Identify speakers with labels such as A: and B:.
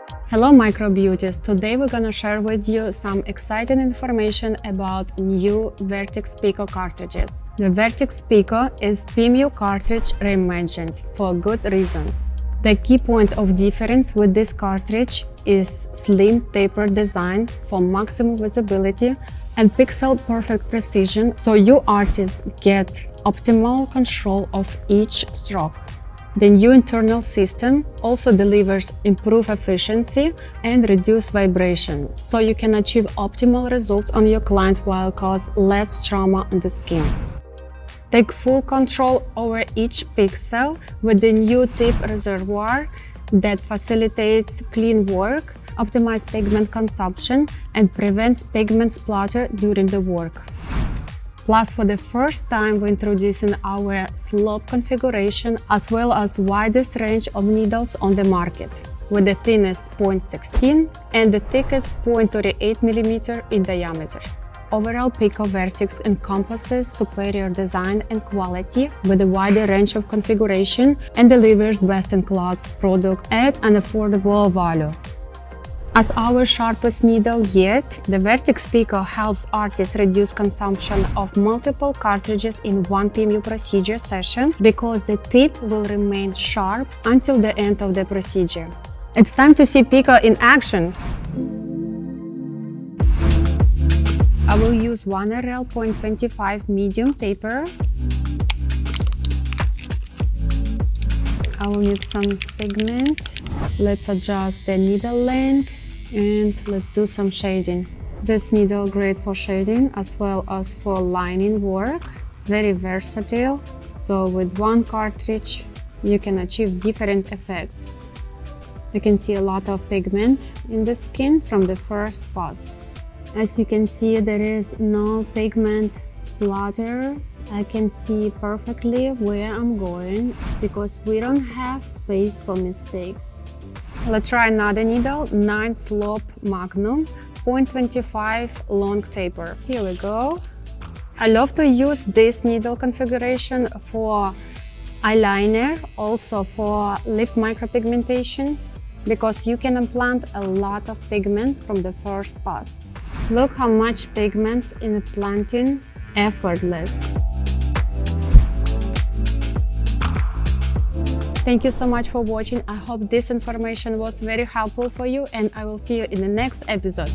A: Hello microbeauties! Today we're gonna share with you some exciting information about new Vertix Pico cartridges. The Vertix Pico is PMU cartridge reimagined for a good reason. The key point of difference with this cartridge is slim taper design for maximum visibility and pixel perfect precision, so you artists get optimal control of each stroke. The new internal system also delivers improved efficiency and reduced vibration, so you can achieve optimal results on your client while cause less trauma on the skin. Take full control over each pixel with the new tip reservoir that facilitates clean work, optimizes pigment consumption, and prevents pigment splatter during the work. Plus, for the first time, we're introducing our slope configuration as well as widest range of needles on the market, with the thinnest 0.16 and the thickest 0.38 mm in diameter. Overall, Pico Vertix encompasses superior design and quality with a wider range of configuration and delivers best-in-class product at an affordable value. As our sharpest needle yet, the Vertix Pico helps artists reduce consumption of multiple cartridges in one PMU procedure session because the tip will remain sharp until the end of the procedure. It's time to see Pico in action! I will use 1 RL 0.25 medium taper. I will need some pigment. Let's adjust the needle length and let's do some shading. This needle great for shading as well as for lining work. It's very versatile, so with one cartridge you can achieve different effects. You can see a lot of pigment in the skin from the first pass. As you can see, there is no pigment splatter. I can see perfectly where I'm going because we don't have space for mistakes. Let's try another needle, 9 slope magnum, 0.25 long taper. Here we go. I love to use this needle configuration for eyeliner, also for lip micropigmentation, because you can implant a lot of pigment from the first pass. Look how much pigment in implanting, effortless. Thank you so much for watching. I hope this information was very helpful for you, and I will see you in the next episode.